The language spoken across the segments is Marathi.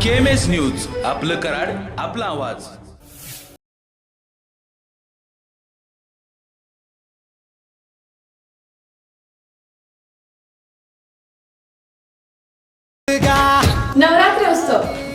केएमएस न्यूज, आपलं कराड, आपला आवाज. नवरात्री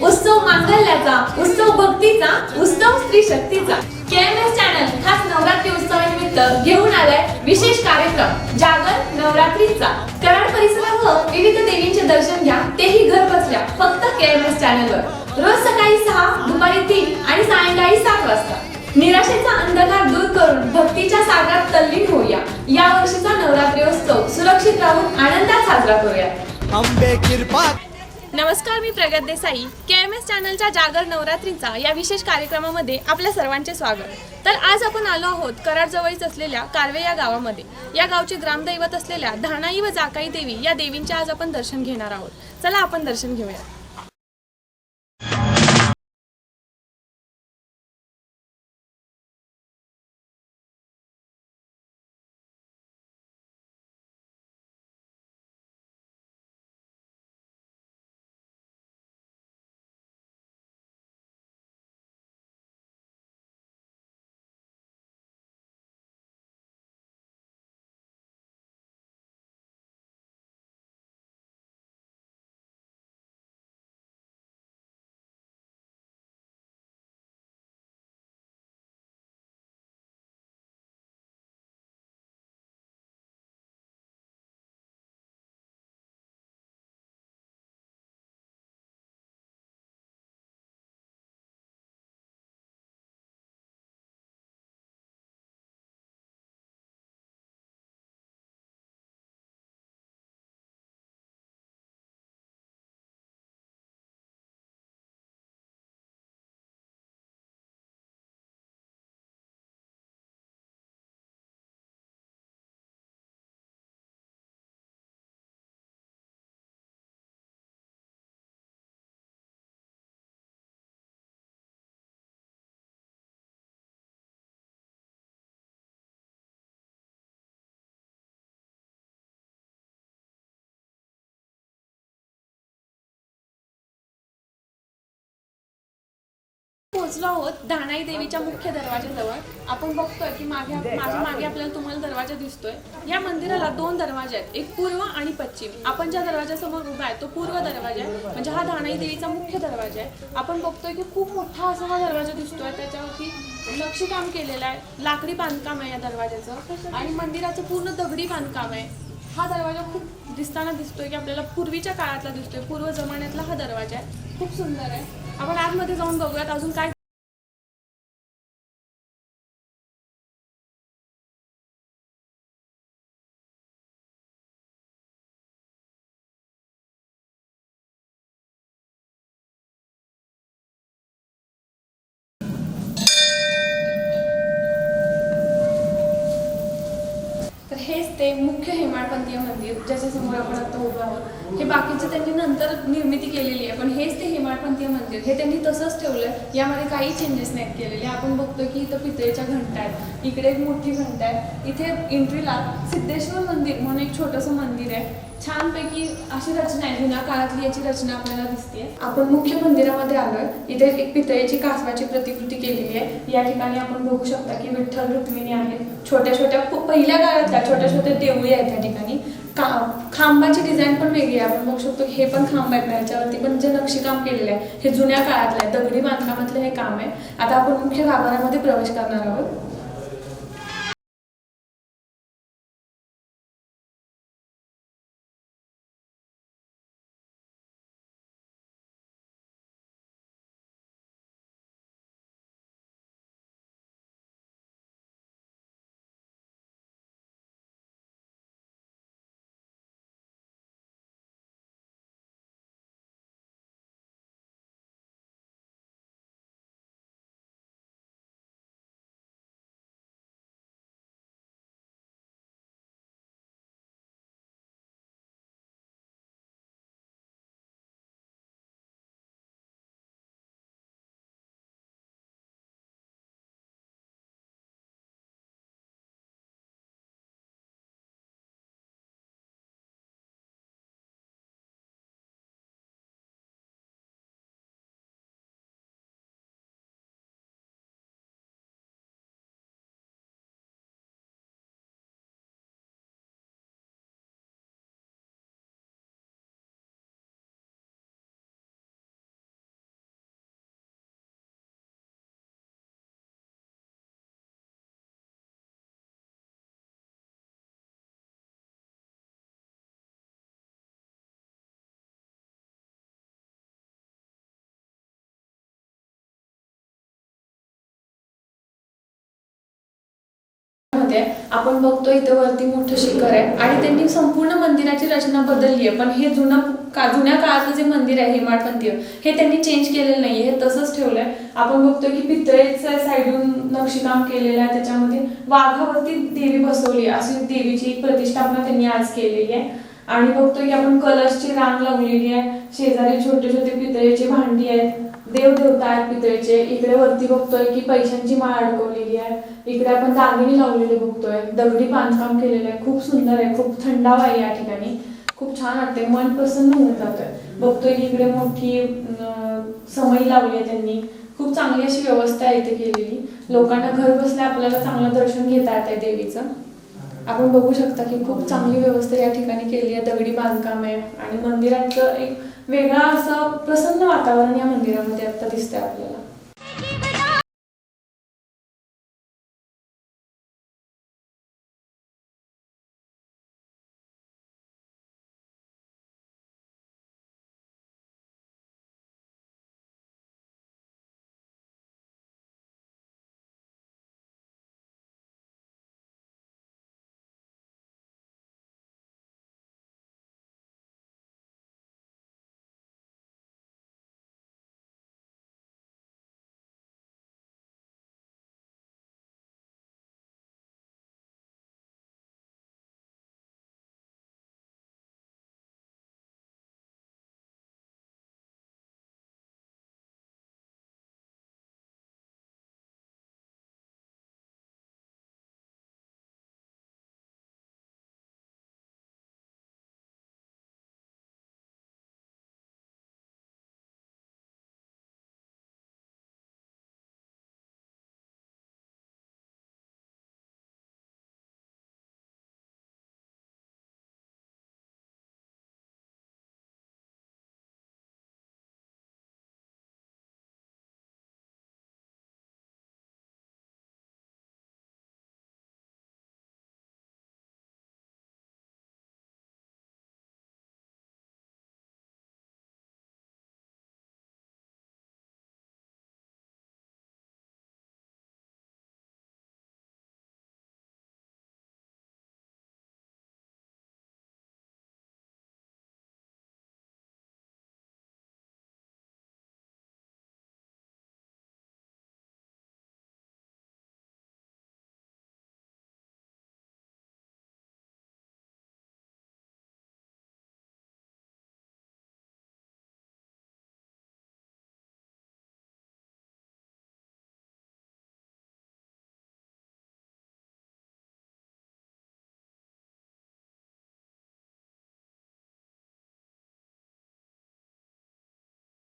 उत्सव मांगल्याचा, उत्सव भक्तीचा, उत्सव स्त्री शक्तीचा. केएमएस चॅनल खास नवरात्री उत्सवानिमित्त घेऊन आलाय विशेष कार्यक्रम जागर नवरात्रीचा. कराड परिसरासह विविध देवींचे दर्शन घ्या, तेही घर बसल्या, फक्त केएमएस चॅनलवर. रोज सकाळी 6, दुपारी 3 आणि सायंकाळी 7 वाजता. निराशेचा अंधकार दूर करून भक्तीच्या सागरात तल्लीन होऊया. या वर्षीचा नवरात्री उत्सव सुरक्षित राहून आनंदात साजरा करूया. अंबे कृपा. नमस्कार, मी प्रगत देसाई. केएमएस चॅनलच्या जागर नवरात्रीचा या विशेष कार्यक्रमामध्ये आपल्या सर्वांचे स्वागत. तर आज आपण आलो आहोत कराड जवळच असलेल्या कारवे या गावामध्ये. या गावचे ग्रामदैवत असलेल्या धानाई व जाकाई देवी या देवींचे आज आपण दर्शन घेणार आहोत. चला आपण दर्शन घेऊया. पोहोचलो आहोत धानाई देवीच्या मुख्य दरवाजाजवळ. आपण बघतोय की माझ्या मागे आपल्याला तुम्हाला दरवाजा दिसतोय. या मंदिराला 2 दरवाजे आहेत, एक पूर्व आणि पश्चिम. आपण ज्या दरवाजासमोर उभा आहे तो पूर्व दरवाजा आहे, म्हणजे हा धानाई देवीचा मुख्य दरवाजा आहे. आपण बघतोय की खूप मोठा असा हा दरवाजा दिसतोय. त्याच्यावरती नक्षीकाम केलेलं आहे, लाकडी बांधकाम आहे या दरवाजाचं, आणि मंदिराचं पूर्ण दगडी बांधकाम आहे. हा दरवाजा खूप दिसतोय की आपल्याला पूर्वीच्या काळातला दिसतोय, पूर्व जमान्यातला हा दरवाजा आहे. खूप सुंदर आहे. आपण आतमध्ये जाऊन बघूयात अजून काय. तर हेच ते मुख्य हेमाडपंथीय मंदिर ज्याच्या समोर आपण आता उभं आहोत. हे बाकीचे त्यांनी नंतर निर्मिती केलेली आहे, पण हेच ते हेमाडपंथीय मंदिर. हे त्यांनी तसंच ठेवलंय, यामध्ये काही चेंजेस नाहीत केलेले. आपण बघतो की इथं पितळेच्या घंटा आहेत, इकडे एक मोठी घंटा आहे. इथे एंट्रीला सिद्धेश्वर मंदिर म्हणून एक छोटंसं मंदिर आहे. छानपैकी अशी रचना आहे, जुन्या काळातली याची रचना आपल्याला दिसते. आपण मुख्य मंदिरामध्ये आलोय. इथे एक पितळेची कासवाची प्रतिकृती केलेली आहे. या ठिकाणी आपण बघू शकता की विठ्ठल रुक्मिणी आहेत. छोट्या छोट्या पहिल्या काळातल्या छोट्या छोट्या देवळी आहेत त्या ठिकाणी. खांबाची डिझाईन पण वेगळी आहे. आपण बघू शकतो हे पण खांब आहेत, त्याच्यावरती पण जे नक्षीकाम केलेलं आहे हे जुन्या काळातलं आहे, दगडी बांधकामातलं हे काम आहे. आता आपण मुख्य गाभाऱ्यामध्ये प्रवेश करणार आहोत. मंदिरामध्ये आपण बघतो इथं वरती मोठं शिखर आहे आणि त्यांनी संपूर्ण मंदिराची रचना बदलली आहे, पण हे जुन्या काळातलं जे मंदिर आहे हेमाडपंथीय हे त्यांनी चेंज केलेलं नाही, हे तसंच ठेवलंय. आपण बघतोय की पितळेचं साईडून नक्षीकाम केलेलं आहे, त्याच्यामध्ये वाघावरती देवी बसवली अशी देवीची प्रतिष्ठापना त्यांनी आज केलेली आहे. आणि बघतोय की आपण कलशची रांग लावलेली आहे, शेजारी छोटे छोटे पितळेची भांडी आहेत, देवदेवता आहेत पितळेचे. इकडे वरती बघतोय की पैशांची माळ अडकवलेली आहे, इकडे आपण दागिने लावलेले बघतोय, दगडी बांधकाम केलेलं आहे, खूप सुंदर आहे, खूप थंडावा आहे या ठिकाणी, खूप छान वाटते, मन प्रसन्न होऊन जातोय. बघतोय की इकडे मोठी समई लावली आहे त्यांनी, खूप चांगली अशी व्यवस्था आहे इथे केलेली. लोकांना घर बसल्या आपल्याला चांगलं दर्शन घेता येत आहे देवीचं. आपण बघू शकता की खूप चांगली व्यवस्था या ठिकाणी केली आहे, दगडी बांधकाम आहे आणि मंदिराचं एक वेगळा असं प्रसन्न वातावरण या मंदिरामध्ये आता दिसतंय आपल्याला.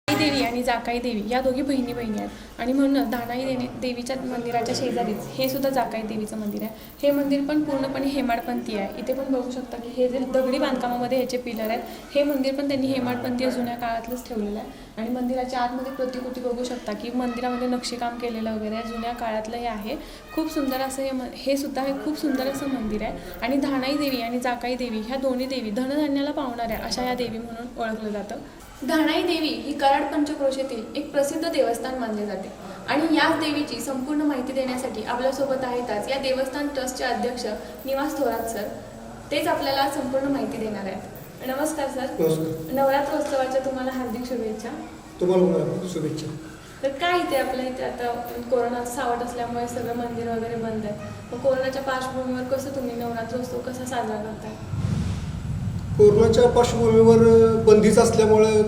देवी आणि जाकाई देवी या दोघी बहिणी आहेत आणि म्हणून धानाई देवीच्या मंदिराच्या शेजारीच हे सुद्धा जाकाई देवीचं मंदिर आहे. हे मंदिर पण पूर्णपणे हेमाडपंथी आहे. इथे पण बघू शकता की हे जे दगडी बांधकामामध्ये ह्याचे पिलर आहेत, हे मंदिर पण त्यांनी हेमाडपंथी जुन्या काळातलंच ठेवलेलं आहे. आणि मंदिराच्या आतमध्ये प्रतिकृती बघू शकता की मंदिरामध्ये नक्षीकाम केलेलं वगैरे जुन्या काळातलं हे आहे. खूप सुंदर असं हे सुद्धा हे खूप सुंदर असं मंदिर आहे. आणि धानाई देवी आणि जाकाई देवी ह्या दोन्ही देवी धनधान्याला पावणाऱ्या अशा या देवी म्हणून ओळखलं जातं. धानाई देवी ही कराड पंचक्रोशीतील एक प्रसिद्ध देवस्थान मानले जाते आणि याच देवीची संपूर्ण माहिती देण्यासाठी आपल्यासोबत आहेतच या देवस्थान ट्रस्टचे अध्यक्ष निवास थोरात सर. तेच आपल्याला संपूर्ण माहिती देणार आहेत. नमस्कार सर. नमस्कार. नवरात्र उत्सवाच्या तुम्हाला हार्दिक शुभेच्छा. तुम्हाला शुभेच्छा. तर काय इथे आपल्या इथे आता कोरोना सावट असल्यामुळे सगळं मंदिर वगैरे बंद आहे, मग कोरोनाच्या पार्श्वभूमीवर कसं तुम्ही नवरात्र उत्सव कसा साजरा करताय? कोरोनाच्या पार्श्वभूमीवर बंदीच असल्यामुळे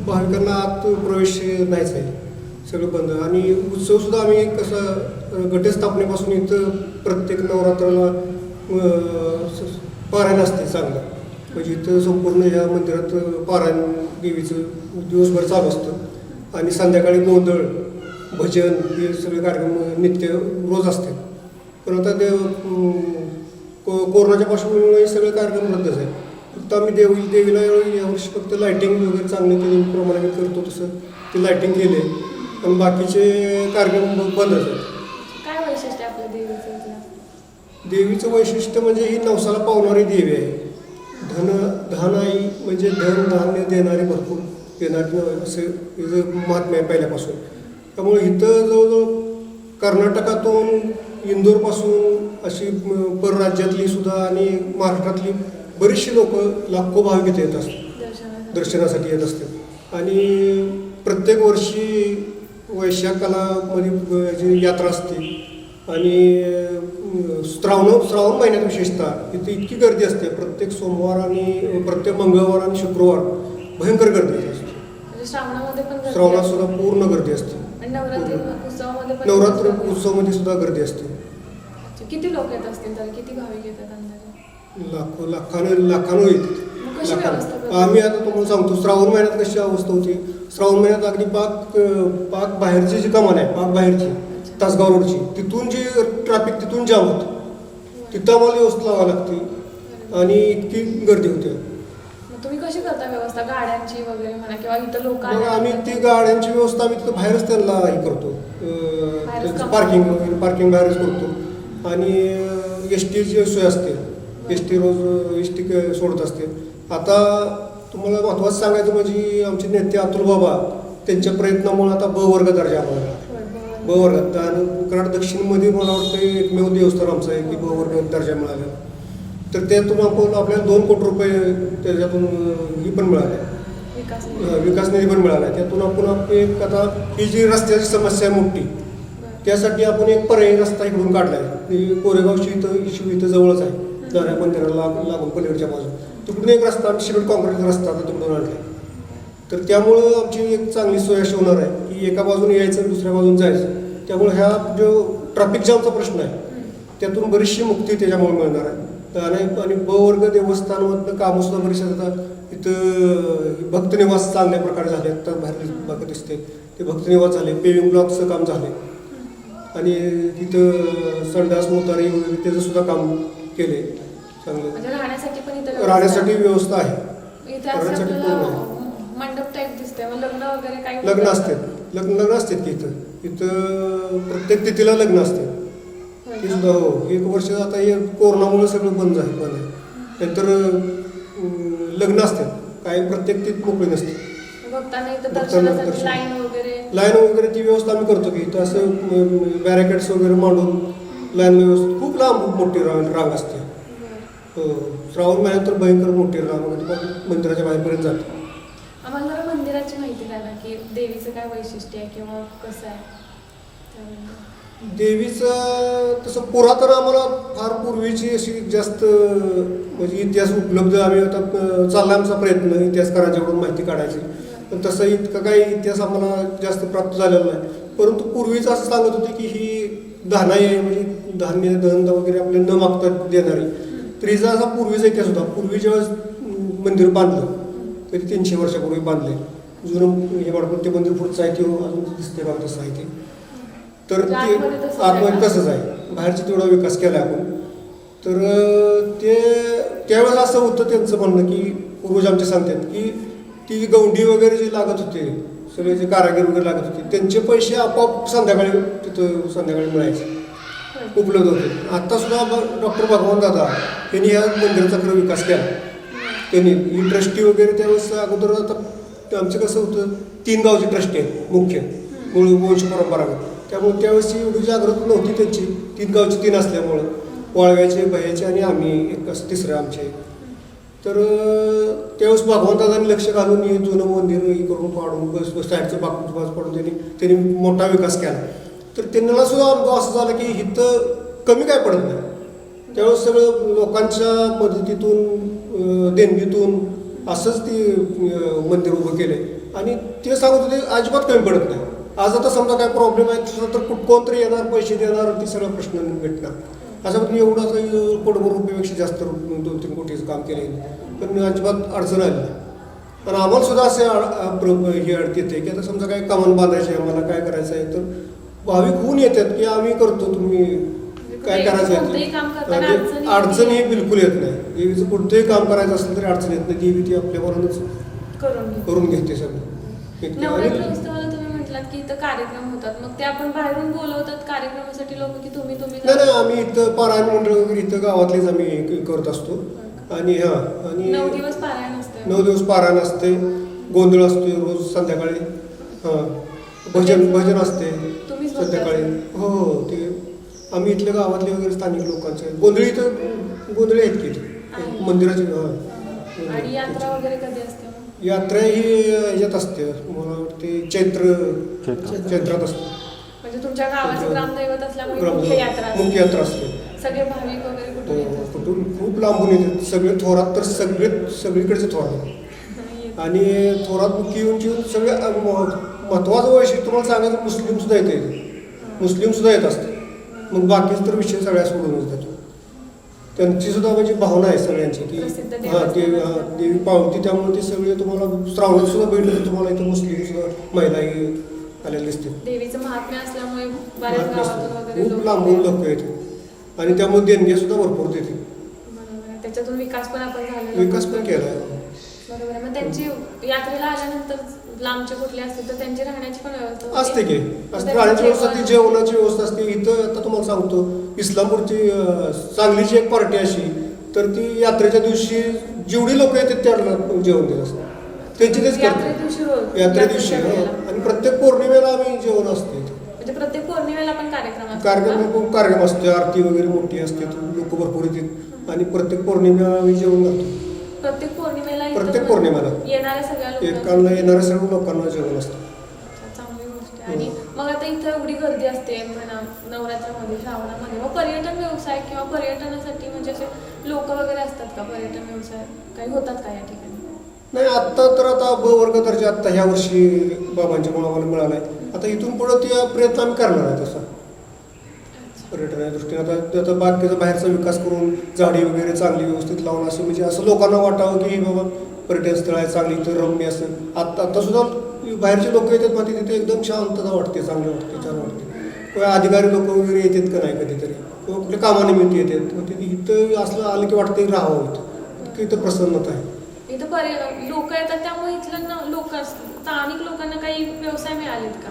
भाविकांना आत प्रवेश नाहीच आहे, सगळं बंद. आणि उत्सवसुद्धा आम्ही कसं घटस्थापनेपासून इथं प्रत्येक नवरात्राला पारायण असते चांगलं, म्हणजे इथं संपूर्ण या मंदिरात पारायण देवीचं दिवसभर चालू असतं आणि संध्याकाळी गोंधळ भजन हे सगळे कार्यक्रम नित्य रोज असतात. पण आता ते कोरोनाच्या पार्श्वभूमीमुळे हे सगळे कार्यक्रम रद्दच आहे. फक्त आम्ही देवीला यावर्षी फक्त लायटिंग वगैरे चांगले केल्याप्रमाणे आम्ही करतो तसं ते लायटिंग केले, पण बाकीचे कार्यक्रम बंदच आहेत. काय वैशिष्ट्य आपल्या देवीचं? देवीचं वैशिष्ट्य म्हणजे ही नवसाला पावणारी देवी आहे. धनाई म्हणजे धन धान्य देणारी, भरपूर देणारी असं हिचं महात्म्य आहे पहिल्यापासून. त्यामुळे इथं जवळजवळ कर्नाटकातून इंदोरपासून अशी परराज्यातली सुद्धा आणि महाराष्ट्रातली बरीचशी लोक लाखो भाविक इथे येत असतात, दर्शनासाठी येत असतात. आणि प्रत्येक वर्षी वैशाख कालामध्ये जी यात्रा असते आणि श्रावण महिन्यात विशेषतः इथे इतकी गर्दी असते. प्रत्येक सोमवार आणि प्रत्येक मंगळवार आणि शुक्रवार भयंकर गर्दी असते. म्हणजे श्रावणामध्ये पण गर्दी श्रावणात असते. सुद्धा पूर्ण गर्दी असते. आणि नवरात्री उत्सवामध्ये पण नवरात्र गर्दी असते. उत्सवामध्ये सुद्धा गर्दी असते. अच्छा. किती लोक येत असतील तर किती भाविक येतात अंदाजे? लाखानं येतात. मग कशी व्यवस्था करतात? आम्ही आता तुम्हाला सांगतो श्रावण महिन्यात कशी अवस्था होती. श्रावण महिन्यात अगदी पाक बाहेरची जी कमान आहे, पाक बाहेरची तासगाव रोडची, तिथून जी ट्रॅफिक तिथून जाम होतं. तिथं आम्हाला व्यवस्था लावावी लागते आणि इतकी गर्दी होते. मग तुम्ही कशी करता व्यवस्था गाड्यांची वगैरे म्हणा किंवा इथं लोक मग आम्ही ती गाड्यांची व्यवस्था आम्ही तिथं बाहेरच त्यांना हे करतो. त्यांचं पार्किंग बाहेरच करतो. आणि एस टीची सोय असते. एस टी रोज एस टी सोडत असते. आता तुम्हाला महत्त्वाचं सांगायचं म्हणजे आमचे नेते अतुल बाबा त्यांच्या प्रयत्नामुळे आता ब वर्ग दर्जा आम्हाला ब वर्गात. आणि कराड दक्षिणमध्ये मला वाटतं एकमेव देवस्थान आमचं आहे की ब वर्ग दर्जा मिळाला. तर त्यातून आपण आपल्याला 2 कोटी रुपये त्याच्यातून ही पण मिळाले, विकास निधी पण मिळाला. त्यातून आपण एक आता ही जी रस्त्याची समस्या आहे मोठी, त्यासाठी आपण एक पर्यायी रस्ता इकडून काढला आहे. कोरेगाव इथं जवळच आहे, दर्या मंदिराला लागून पलीकडच्या बाजूला तिकडून एक रस्ता आम्ही सिमेंट कॉन्क्रीटचा रस्ता आता तिकडून आणला. तर त्यामुळं आमची एक चांगली सोय अशी होणार आहे की एका बाजूने यायचं आणि दुसऱ्या बाजून जायचं. त्यामुळे ह्या जो ट्रॅफिक जामचा प्रश्न आहे त्यातून बरीचशी मुक्ती त्याच्यामुळे मिळणार आहे. आणि ब वर्ग देवस्थानमधनं कामंसुद्धा बरीचशी आता इथं भक्तनिवास चांगल्या प्रकारे झाले. आता बाहेर बघत दिसते ते भक्तनिवास झाले, पेविंग ब्लॉकचं काम झाले आणि तिथं संडास मोतारी वगैरे त्याचं सुद्धा काम केले चांगलं. म्हणजे राहण्यासाठी पण इथं राहण्यासाठी व्यवस्था आहे. इथे असं राहण्यासाठी पूर्ण आपल्याला आहे. मंडप टाईप दिसते. मग लग्न वगैरे काही लग्न असतात, लग्न असतात की इथं प्रत्येक तिथीला लग्न असते. ते सुद्धा हो. 1 वर्ष आता हे कोरोनामुळे सगळं बंद आहे. नंतर लग्न असतात, काही प्रत्येक तीत मोकळी नसते. भक्तांना इथं दर्शनासाठी लाईन वगैरे ती व्यवस्था आम्ही करतो की इथं असं बॅरिकेड्स वगैरे मांडून लाईन व्यवस्था खूप लांब मोठी रांग असते. हो. श्रावण महिन्यात तर भयंकर मोठी रांग मंदिराच्या बाहेरपर्यंत जाते. आम्हाला जरा मंदिराची माहिती द्या ना की देवीचं काय वैशिष्ट्य आहे किंवा कसं आहे देवीचं. तसं पुरातन आम्हाला फार पूर्वीची अशी जास्त म्हणजे इतिहास उपलब्ध आम्ही आता चालला आमचा प्रयत्न इतिहासकारांच्याकडून माहिती काढायची. पण तसं इतकं काही इतिहास आम्हाला जास्त प्राप्त झालेला नाही. परंतु पूर्वीचं असं सांगत होते की ही धानाई आहे, म्हणजे धान्य दहन वगैरे आपल्याला न मागता देणारी. तर हिचा असा पूर्वीचा इतिहास होता. पूर्वी ज्यावेळेस मंदिर बांधलं तरी 300 वर्षापूर्वी बांधले. जुनं हे वाडपत्ते मंदिर पुढचं आहे ते अजून दिसते बघा तसं आहे ते. तर ते आतमध्ये तसंच आहे. बाहेरचा तेवढा विकास केला आपण. तर ते त्यावेळेस असं होतं त्यांचं म्हणणं की पूर्वज आमचे सांगतात की ती गौंडी वगैरे जे लागत होते, सगळे जे कारागीर वगैरे लागत होते, त्यांचे पैसे आपोआप संध्याकाळी मिळायचे, उपलब्ध होते. आत्ता सुद्धा डॉक्टर भगवान दादा यांनी ह्या मंदिराचा खरं विकास केला. त्यांनी ही ट्रस्टी वगैरे त्यावेळेस अगोदर आता आमचं कसं होतं 3 गावची ट्रस्टी आहे मुख्य मूळ वंश परंपरागत. त्यामुळे त्यावेळेस एवढी जागृत नव्हती त्यांची. 3 गावची 3 असल्यामुळं वाळव्याचे, बह्याचे आणि आम्ही एक असं तिसरं आमचे. तर त्यावेळेस भगवंतांनी लक्ष घालून हे जुनं मंदिर हे करून पाडून साईडचं बाजू पाडून त्यांनी मोठा विकास केला. तर त्यांना सुद्धा अनुभव असं झाला की इथं कमी काय पडत नाही. त्यावेळेस सगळं लोकांच्या मदतीतून देणगीतून असंच ते मंदिर उभं केलं आणि ते सांगत होते अजिबात कमी पडत नाही. आज आता समजा काय प्रॉब्लेम आहे तर कोणतरी येणार, पैसे देणार, ते सगळा प्रश्न भेटणार. अशा पद्धतीने एवढं काही कोटी रुपयापेक्षा जास्त 2-3 कोटीचं काम केले पण अजिबात अडचण आली नाही. पण आम्हाला सुद्धा असे हे अडचण येते की आता समजा काय कमान बांधायचे आम्हाला काय करायचं आहे तर भाविक होऊन येतात की आम्ही करतो, तुम्ही काय करायचं आहे. अडचण ही बिलकुल येत नाही. देवीचं कोणतंही काम करायचं असेल तरी अडचण येत नाही. देवी ती आपल्याबरोबरच करून घेते सगळं. नवरात्र उत्सवाला तुम्ही म्हटलात की इथं कार्यक्रम होतात, मग ते आपण बाहेरून बोलवतात कार्यक्रमासाठी लोक की तुम्ही नाही आम्ही इथं पारायण मंडळ वगैरे इथं गावातलेच आम्ही करत असतो. आणि 9 दिवस पारायण असते. 9 दिवस पारायण असते, गोंधळ असते रोज संध्याकाळी. भजन असते संध्याकाळी. हो ते आम्ही इथल्या गावातले वगैरे स्थानिक लोकांचे गोंधळी आहेत की इथे. आहे. मंदिराची आणि यात्रा वगैरे कधी असते मग? यात्रा ही ह्याच्यात असते मला वाटते चैत्रात असते. म्हणजे तुमच्या गावाचं ग्रामदैवत असल्यामुळे मुख्य यात्रा असते. मुख्य यात्रा असते. सगळे भाविक वगैरे कुठून येतात? कुठून खूप लांबून येतात सगळे थोरात तर सगळीकडचे थोरात आणि थोरात मुख्य येऊन सगळे महत्वाचं वैशिष्ट्य तुम्हाला सांगायचं मुस्लिम सुद्धा येत असते. मग बाकीच तर विषय सगळ्या सोडूनच जातो. त्यांची सुद्धा म्हणजे भावना आहे सगळ्यांची की प्रसिद्ध देवी पावती, त्यामुळे ते सगळे तुम्हाला श्रावणात सुद्धा भेटलं तर तुम्हाला इथं मुस्लिम सुद्धा महिलाही आलेले दिसते. देवीचं महात्म्य असल्यामुळे बऱ्याच गावातून वगैरे खूप लांबून लोक येतात आणि त्यामुळे देणगी सुद्धा भरपूर देते. बरोबर आहे. त्याच्यातून विकास पण आपण झालेला विकास पण केला आहे. बरोबर आहे. मग त्यांची यात्रेला आल्यानंतर लांबचे कुठले असतील तर त्यांची राहण्याची पण व्यवस्था होते? असते की असते. राहण्याची व्यवस्था असते, जेवणाची व्यवस्था असते. इथं आता तुम्हाला सांगतो इस्लामपूरची सांगलीची एक पार्टी अशी तर ती यात्रेच्या दिवशी जेवढी लोक येतात त्याला जेवण देत असतात. त्यांची तेच यात्रे दिवशी रोज? यात्रे दिवशी आणि प्रत्येक पौर्णिमेला आम्ही जेवण असते. म्हणजे प्रत्येक पौर्णिमेला पण कार्यक्रम असतात? कार्यक्रम असते, आरती वगैरे मोठी असते, लोक भरपूर येतात आणि प्रत्येक पौर्णिमेला आम्ही जेवण घालतो. प्रत्येक पौर्णिमेला इथं प्रत्येक पण पौर्णिमेला येणाऱ्या सगळ्या एकाला येणाऱ्या सर्व लोकांना जेवण असतं. चांगली गोष्ट आहे. आणि मग आता इथं एवढी गर्दी असते म्हणा नवरात्रामध्ये, श्रावणामध्ये, मग पर्यटन व्यवसाय किंवा पर्यटनासाठी म्हणजे असे लोक वगैरे असतात का? पर्यटन व्यवसाय काही होतात का या ठिकाणी? नाही, आता ब वर्ग दर्जा आता ह्या वर्षी बाबांच्या मुळे आम्हाला मिळाला आहे. आता इथून पुढं ते प्रयत्न आम्ही करणार आहे तसा पर्यटनाच्या दृष्टीने. आता बाकीचा बाहेरचा विकास करून झाडी वगैरे चांगली व्यवस्थित लावून असं म्हणजे असं लोकांना वाटावं की बाबा पर्यटन स्थळ आहे चांगली, इथं रम्य असं. आता सुद्धा बाहेरचे लोक येतात माहिती तिथे एकदम शांतता वाटते, चांगली वाटते, छान वाटते. किंवा अधिकारी लोक वगैरे येतात का नाही कधीतरी किंवा कुठल्या कामानिमित्त येतात. मग तिथे इथं असलं आलं की वाटतं की राहावं इथं, इथं प्रसन्नता आहे. इथं लोक येतात त्यामुळे इथल्या लोक स्थानिक लोकांना काही व्यवसाय मिळालेत का?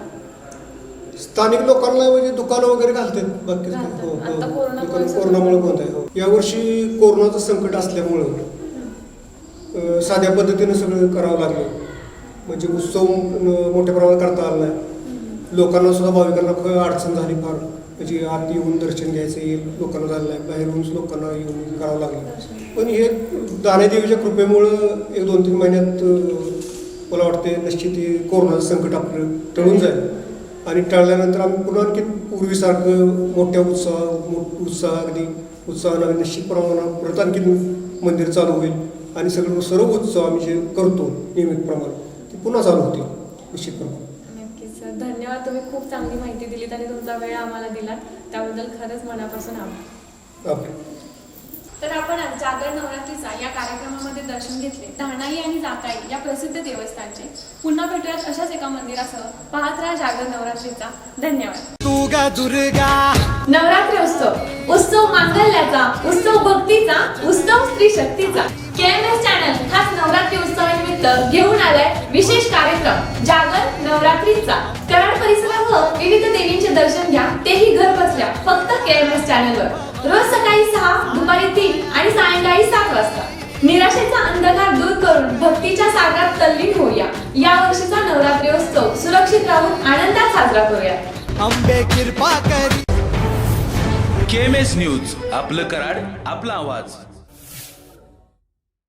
स्थानिक लोकांना म्हणजे दुकानं वगैरे घालतात बाकी. घालतात. हो आता हो कोरोनामुळे कोरोनामुळे बंद आहे. यावर्षी कोरोनाचं संकट असल्यामुळं साध्या पद्धतीनं सगळं करावं लागलं. म्हणजे उत्सव मोठ्या प्रमाणात करता आला नाही. लोकांना सुद्धा भाविकांना खूप अडचण झाली फार. म्हणजे आत येऊन दर्शन घ्यायचं लोकांना झालं नाही, बाहेरून लोकांना येऊन करावं लागलं. पण हे दानेदेवीच्या कृपेमुळं 1-2-3 महिन्यात मला वाटते निश्चित हे कोरोनाचं संकट आपलं टळून जाईल. आणि टळल्यानंतर आम्ही पुन्हा आणखी पूर्वीसारखं मोठ्या उत्साहानं निश्चित प्रमाणात परत आणखी मंदिर चालू होईल आणि सर्व उत्सव आम्ही जे करतो नियमितप्रमाणे ते पुन्हा चालू होतील निश्चितप्रमाणे. नक्कीच सर, धन्यवाद. तुम्ही खूप चांगली माहिती दिलीत आणि तुमचा वेळ आम्हाला दिलात त्याबद्दल खरंच मनापासून आभार. तर आपण आज जागर नवरात्रीचा या कार्यक्रमामध्ये दर्शन घेतले धाणाई आणि जाकाई या प्रसिद्ध देवस्थानचे. पुन्हा भेटूयात अशाच एका मंदिरासह. पाहत राहा जागर नवरात्रीचा. धन्यवाद. नवरात्री उत्सव मांगल्याचा, उत्सव भक्तीचा, उत्सव स्त्री शक्तीचा. KMS चॅनल खास नवरात्री उत्सवानिमित्त घेऊन आलाय विशेष कार्यक्रम जागर नवरात्रीचा. कराड परिसरासह विविध देवींचे दर्शन घ्या, तेही घर बसल्या फक्त KMS चॅनलवर. रोज सकाळी 6, दुपारी 3 आणि सायंकाळी 7 वाजता. निराशेचा अंधकार दूर करून भक्तीच्या सागरात तल्लीन होऊया. या वर्षीचा नवरात्री उत्सव सुरक्षित राहून आनंदात साजरा करूया. अंबे कृपा करी. KMS न्यूज, आपलं कराड, आपला आवाज.